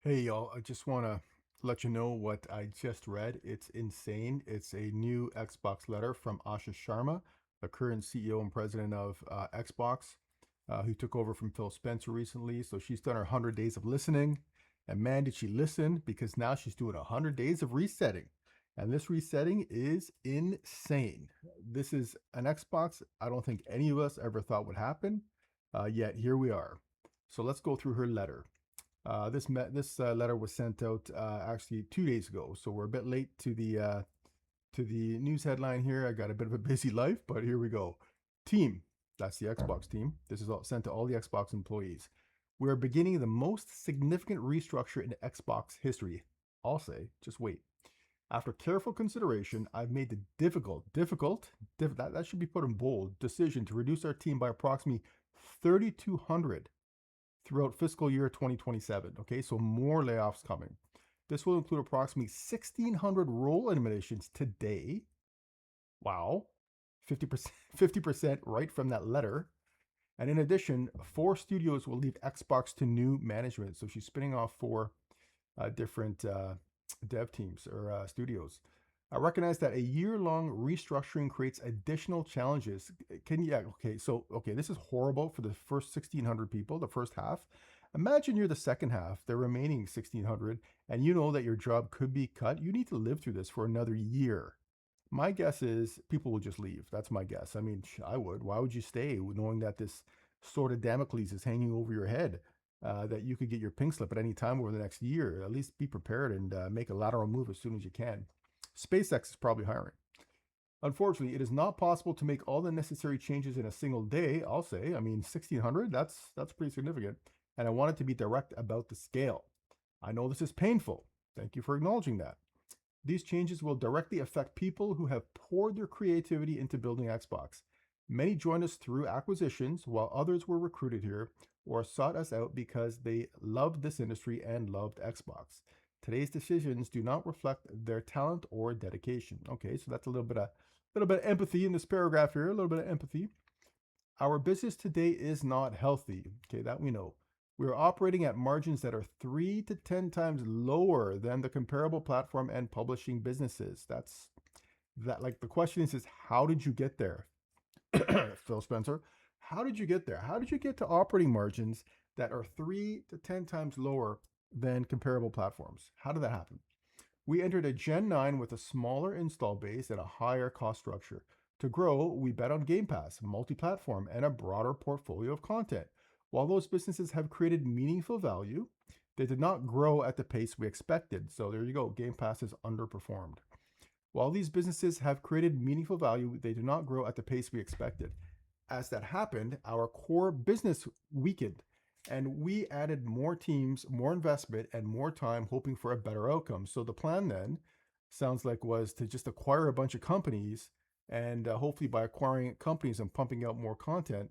Hey y'all, I just want to let you know what I just read. It's insane. It's a new Xbox letter from Asha Sharma, the current CEO and president of Xbox, who took over from Phil Spencer recently. So she's done her 100 days of listening. And man, did she listen, because now she's doing 100 days of resetting. And this resetting is insane. This is an Xbox I don't think any of us ever thought would happen. Yet here we are. So let's go through her letter. This letter was sent out actually 2 days ago, so we're a bit late to the news headline here. I got a bit of a busy life, but here we go. Team, that's the Xbox team. This is all sent to all the Xbox employees. We are beginning the most significant restructure in Xbox history. I'll say, just wait. After careful consideration, I've made the that should be put in bold, decision to reduce our team by approximately 3,200 throughout fiscal year 2027. Okay, so more layoffs coming. This will include approximately 1,600 role eliminations today. Wow, 50% right from that letter. And in addition, 4 studios will leave Xbox to new management. So she's spinning off 4 different dev teams or studios. I recognize that a year-long restructuring creates additional challenges. Okay, this is horrible for the first 1,600 people, the first half. Imagine you're the second half, the remaining 1,600, and you know that your job could be cut. You need to live through this for another year. My guess is people will just leave. That's my guess. I mean, I would. Why would you stay knowing that this sword of Damocles is hanging over your head? That you could get your pink slip at any time over the next year. At least be prepared and make a lateral move as soon as you can. SpaceX is probably hiring. Unfortunately, it is not possible to make all the necessary changes in a single day. I'll say, I mean, 1,600, that's pretty significant. And I wanted to be direct about the scale. I know this is painful. Thank you for acknowledging that. These changes will directly affect people who have poured their creativity into building Xbox. Many joined us through acquisitions, while others were recruited here or sought us out because they loved this industry and loved Xbox. Today's decisions do not reflect their talent or dedication. Okay, so that's a little bit of empathy in this paragraph here, a little bit of empathy. Our business today is not healthy. Okay, that we know. We are operating at margins that are 3 to 10 times lower than the comparable platform and publishing businesses. That's that like the question is how did you get there? Phil Spencer, how did you get there? How did you get to operating margins that are 3 to 10 times lower than comparable platforms? How did that happen? We entered a Gen 9 with a smaller install base and a higher cost structure. To grow, we bet on Game Pass, multi platform, and a broader portfolio of content. While those businesses have created meaningful value, they did not grow at the pace we expected. So there you go, Game Pass has underperformed. While these businesses have created meaningful value, they do not grow at the pace we expected. As that happened, our core business weakened and we added more teams, more investment, and more time hoping for a better outcome. So the plan then sounds like was to just acquire a bunch of companies and hopefully by acquiring companies and pumping out more content,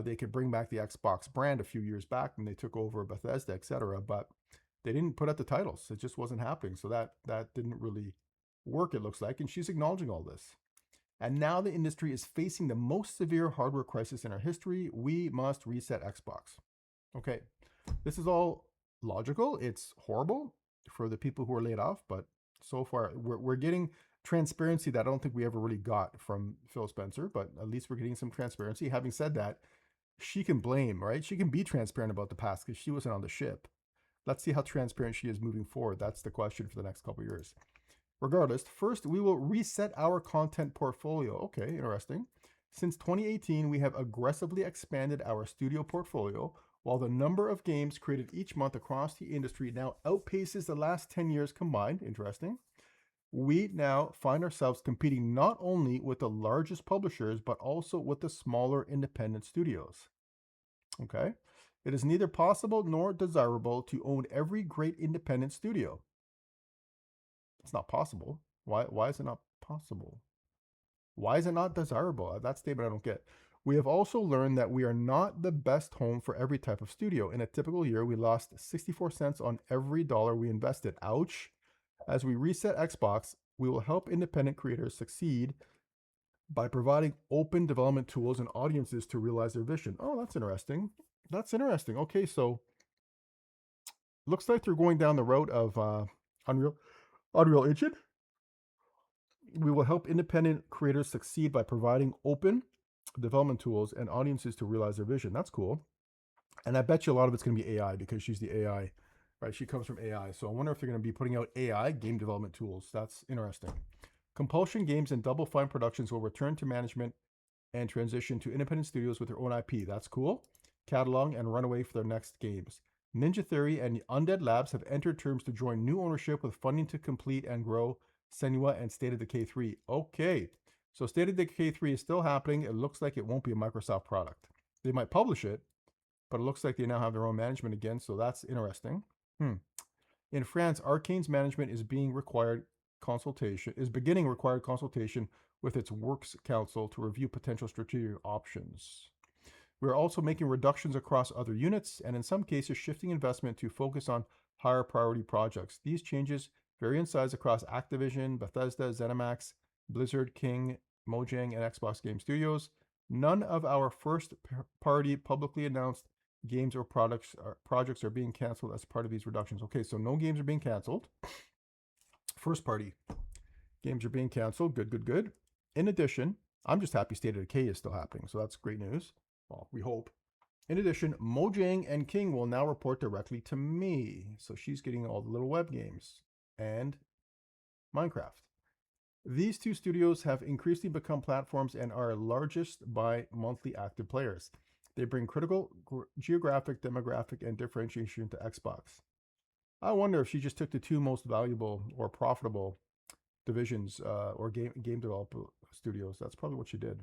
they could bring back the Xbox brand a few years back when they took over Bethesda, etc. But they didn't put out the titles. It just wasn't happening. So that didn't really work, it looks like. And she's acknowledging all this. And now the industry is facing the most severe hardware crisis in our history. We must reset Xbox. Okay, this is all logical. It's horrible for the people who are laid off, but so far we're getting transparency that I don't think we ever really got from Phil Spencer, but at least we're getting some transparency. Having said that, she can blame, right? She can be transparent about the past because she wasn't on the ship. Let's see how transparent she is moving forward. That's the question for the next couple of years. Regardless, first we will reset our content portfolio. Okay, interesting. Since 2018, we have aggressively expanded our studio portfolio, while the number of games created each month across the industry now outpaces the last 10 years combined. Interesting. We now find ourselves competing not only with the largest publishers, but also with the smaller independent studios. Okay. It is neither possible nor desirable to own every great independent studio. It's not possible. Why is it not possible? Why is it not desirable? That statement I don't get. We have also learned that we are not the best home for every type of studio. In a typical year, we lost 64 cents on every dollar we invested. Ouch. As we reset Xbox, we will help independent creators succeed by providing open development tools and audiences to realize their vision. Oh, that's interesting. That's interesting. Okay, so Looks like they're going down the road of Unreal Engine. We will help independent creators succeed by providing open development tools and audiences to realize their vision. That's cool. And I bet you a lot of it's going to be AI because she's the AI, right? She comes from AI. So I wonder if they're going to be putting out AI game development tools. That's interesting. Compulsion Games and Double Fine Productions will return to management and transition to independent studios with their own IP. That's cool. Catalog and runaway for their next games. Ninja Theory and Undead Labs have entered terms to join new ownership with funding to complete and grow Senua and State of Decay 3. Okay. So State of Decay 3 is still happening. It looks like it won't be a Microsoft product. They might publish it, but it looks like they now have their own management again, so that's interesting. In France, Arcane's management is beginning required consultation with its Works Council to review potential strategic options. We are also making reductions across other units and in some cases shifting investment to focus on higher priority projects. These changes vary in size across Activision, Bethesda, ZeniMax, Blizzard, King, Mojang, and Xbox Game Studios. None of our first party publicly announced games or projects are being canceled as part of these reductions. Okay, so no games are being canceled. First party games are being canceled. Good, good, good. In addition, I'm just happy State of Decay is still happening, so that's great news. Well, we hope. In addition, Mojang and King will now report directly to me. So she's getting all the little web games and Minecraft. These two studios have increasingly become platforms and are largest by monthly active players. They bring critical geographic, demographic, and differentiation to Xbox. I wonder if she just took the two most valuable or profitable divisions or game developer studios. That's probably what she did.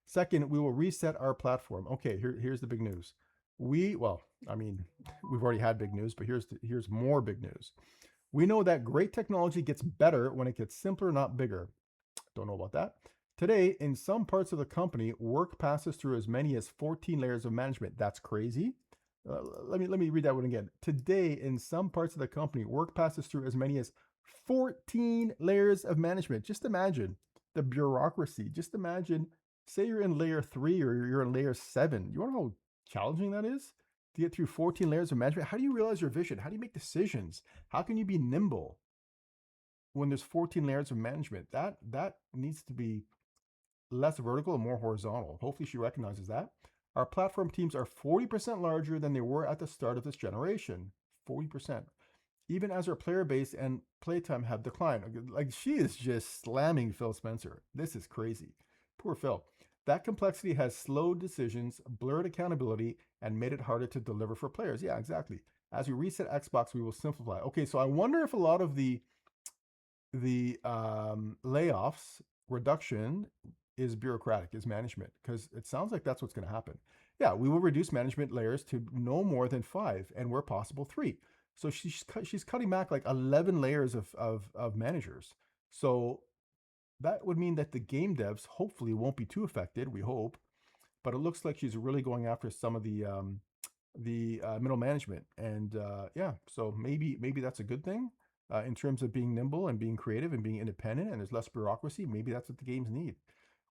Second, we will reset our platform. Okay, here's the big news. We've already had big news, but here's more big news. We know that great technology gets better when it gets simpler, not bigger. Don't know about that. Today, in some parts of the company, work passes through as many as 14 layers of management. That's crazy. Let me read that one again. Today, in some parts of the company, work passes through as many as 14 layers of management. Just imagine the bureaucracy. Just imagine, say you're in layer 3 or you're in layer 7. You want to know how challenging that is to get through 14 layers of management? How do you realize your vision? How do you make decisions? How can you be nimble when there's 14 layers of management? That needs to be less vertical and more horizontal. Hopefully she recognizes that. Our platform teams are 40% larger than they were at the start of this generation. 40%. Even as our player base and playtime have declined. Like, she is just slamming Phil Spencer. This is crazy. Poor Phil. That complexity has slowed decisions, blurred accountability, and made it harder to deliver for players. Yeah, exactly. As we reset Xbox, we will simplify. Okay, so I wonder if a lot of the layoffs, reduction is bureaucratic, is management, because it sounds like that's what's going to happen. Yeah, we will reduce management layers to no more than 5, and where possible 3. So she's cutting back like 11 layers of managers. So that would mean that the game devs hopefully won't be too affected. We hope, but it looks like she's really going after some of the middle management, and yeah, so maybe that's a good thing in terms of being nimble and being creative and being independent, and there's less bureaucracy. Maybe that's what the games need.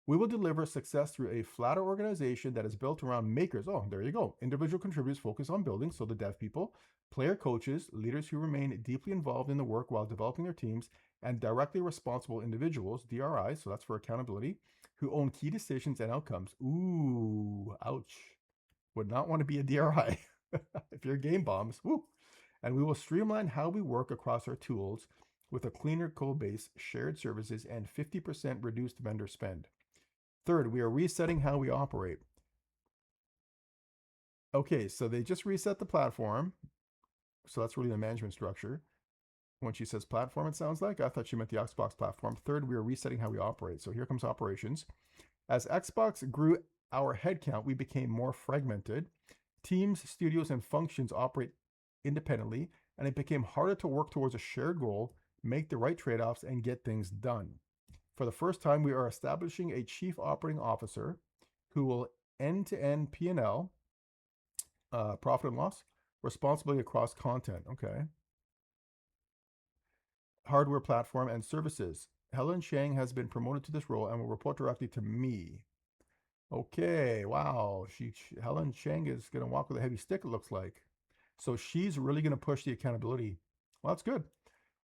We will deliver success through a flatter organization that is built around makers. Oh, there you go. Individual contributors focus on building, so the dev people, player coaches, leaders who remain deeply involved in the work while developing their teams, and directly responsible individuals, DRIs, so that's for accountability, who own key decisions and outcomes. Ooh, ouch. Would not want to be a DRI if you're game bombs. Woo. And we will streamline how we work across our tools with a cleaner code base, shared services, and 50% reduced vendor spend. Third, we are resetting how we operate. Okay, so they just reset the platform. So that's really the management structure. When she says platform, it sounds like, I thought she meant the Xbox platform. Third, we are resetting how we operate. So here comes operations. As Xbox grew our headcount, we became more fragmented. Teams, studios, and functions operate independently, and it became harder to work towards a shared goal, make the right trade-offs, and get things done. For the first time, we are establishing a chief operating officer who will end-to-end P&L, profit and loss, responsibility across content. Okay. Hardware, platform, and services. Helen Chang has been promoted to this role and will report directly to me. Okay, wow. Helen Chang is going to walk with a heavy stick, it looks like. So she's really going to push the accountability. Well, that's good.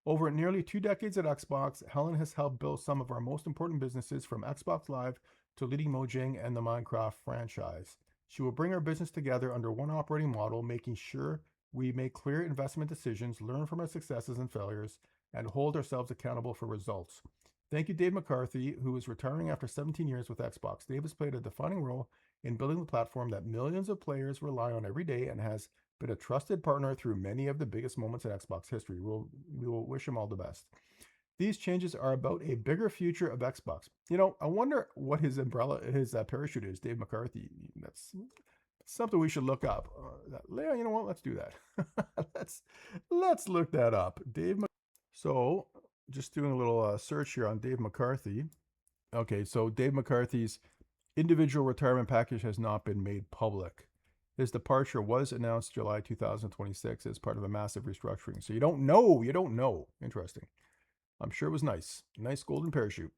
Over nearly 2 decades at Xbox, Helen has helped build some of our most important businesses, from Xbox Live to leading Mojang and the Minecraft franchise. She will bring our business together under one operating model, making sure we make clear investment decisions, learn from our successes and failures, and hold ourselves accountable for results. Thank you, Dave McCarthy, who is retiring after 17 years with Xbox. Dave has played a defining role in building the platform that millions of players rely on every day and has been a trusted partner through many of the biggest moments in Xbox history. We will wish him all the best. These changes are about a bigger future of Xbox. You know, I wonder what his parachute is, Dave McCarthy. That's something we should look up. You know what? Let's do that. let's look that up. So, just doing a little search here on Dave McCarthy. Okay, so Dave McCarthy's individual retirement package has not been made public. His departure was announced July 2026 as part of a massive restructuring. So you don't know. You don't know. Interesting. I'm sure it was nice. Nice golden parachute.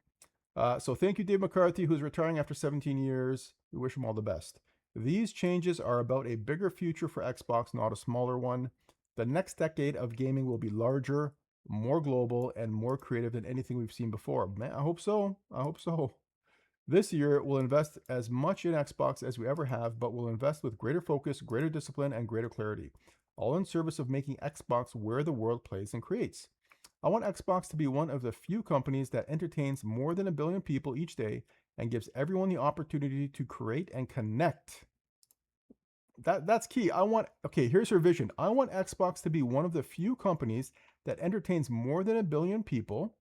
So thank you, Dave McCarthy, who's retiring after 17 years. We wish him all the best. These changes are about a bigger future for Xbox, not a smaller one. The next decade of gaming will be larger, more global, and more creative than anything we've seen before. Man, I hope so. I hope so. This year, we'll invest as much in Xbox as we ever have, but we'll invest with greater focus, greater discipline, and greater clarity, all in service of making Xbox where the world plays and creates. I want Xbox to be one of the few companies that entertains more than 1 billion people each day and gives everyone the opportunity to create and connect. That's key. Here's her vision. I want Xbox to be one of the few companies that entertains more than 1 billion people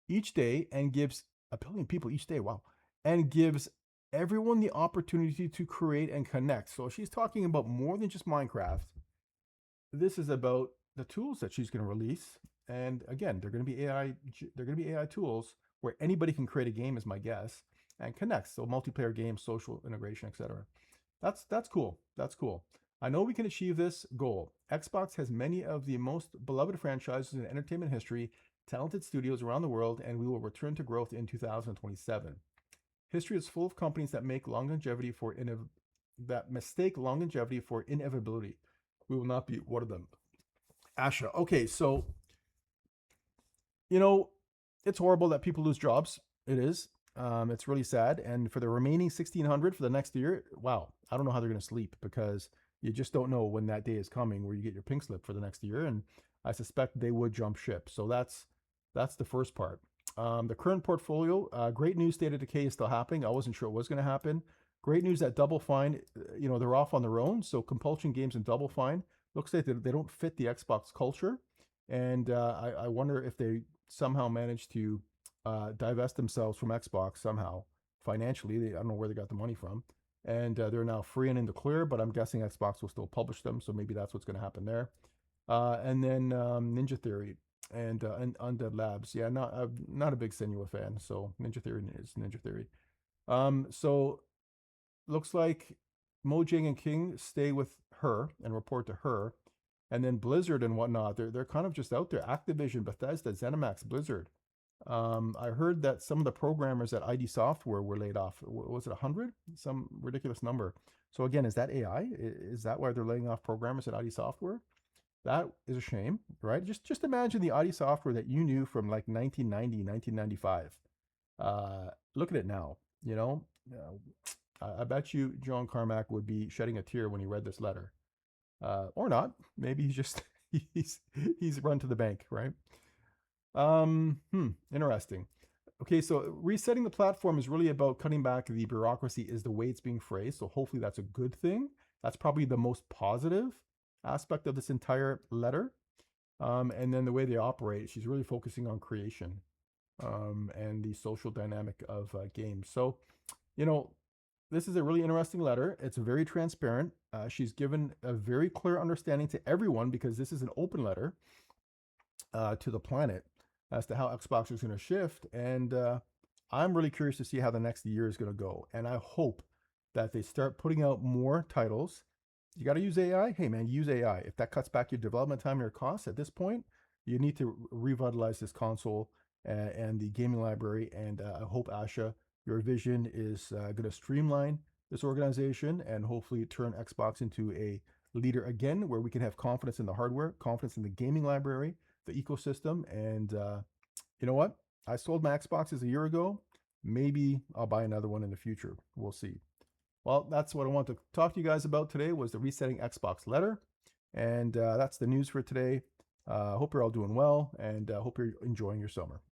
each day and gives 1 billion people each day. Wow. And gives everyone the opportunity to create and connect. So she's talking about more than just Minecraft. This is about the tools that she's going to release. And again, they're going to be AI tools where anybody can create a game, is my guess, and connect. So multiplayer games, social integration, etc. That's cool. That's cool. I know we can achieve this goal. Xbox has many of the most beloved franchises in entertainment history, talented studios around the world, and we will return to growth in 2027. History is full of companies that mistake longevity for inevitability. We will not be one of them. Asha. Okay, so it's horrible that people lose jobs. It is. It's really sad. And for the remaining 1,600 for the next year, wow, I don't know how they're going to sleep, because you just don't know when that day is coming where you get your pink slip for the next year. And I suspect they would jump ship. So that's the first part. The current portfolio, great news, State of Decay is still happening. I wasn't sure it was going to happen. Great news that Double Fine, they're off on their own. So Compulsion Games and Double Fine, looks like they don't fit the Xbox culture. And I wonder if they somehow managed to divest themselves from Xbox somehow financially. I don't know where they got the money from. And they're now free and in the clear, but I'm guessing Xbox will still publish them. So maybe that's what's going to happen there. And then Ninja Theory and Undead Labs. Yeah, I'm not a big Senua fan, so Ninja Theory is Ninja Theory. So looks like Mojang and King stay with her and report to her, and then Blizzard and whatnot. They're kind of just out there. Activision, Bethesda, ZeniMax, Blizzard. I heard that some of the programmers at ID Software were laid off. Was it 100? Some ridiculous number. So again, is that AI? Is that why they're laying off programmers at ID Software? That is a shame, right? Just imagine the ID Software that you knew from like 1990, 1995. Look at it now, I bet you John Carmack would be shedding a tear when he read this letter. Or not. Maybe he's run to the bank, right? Interesting. Okay, so resetting the platform is really about cutting back the bureaucracy, is the way it's being phrased. So hopefully that's a good thing. That's probably the most positive aspect of this entire letter. And then the way they operate, she's really focusing on creation and the social dynamic of games. So, this is a really interesting letter. It's very transparent. She's given a very clear understanding to everyone, because this is an open letter to the planet as to how Xbox is going to shift. And I'm really curious to see how the next year is going to go. And I hope that they start putting out more titles. You got to use AI. Hey, man, use AI. If that cuts back your development time and your costs at this point, you need to revitalize this console and the gaming library. And I hope, Asha, your vision is going to streamline this organization and hopefully turn Xbox into a leader again, where we can have confidence in the hardware, confidence in the gaming library, the ecosystem. And you know what? I sold my Xboxes a year ago. Maybe I'll buy another one in the future. We'll see. Well, that's what I want to talk to you guys about today was the resetting Xbox letter. And that's the news for today. Hope you're all doing well, and hope you're enjoying your summer.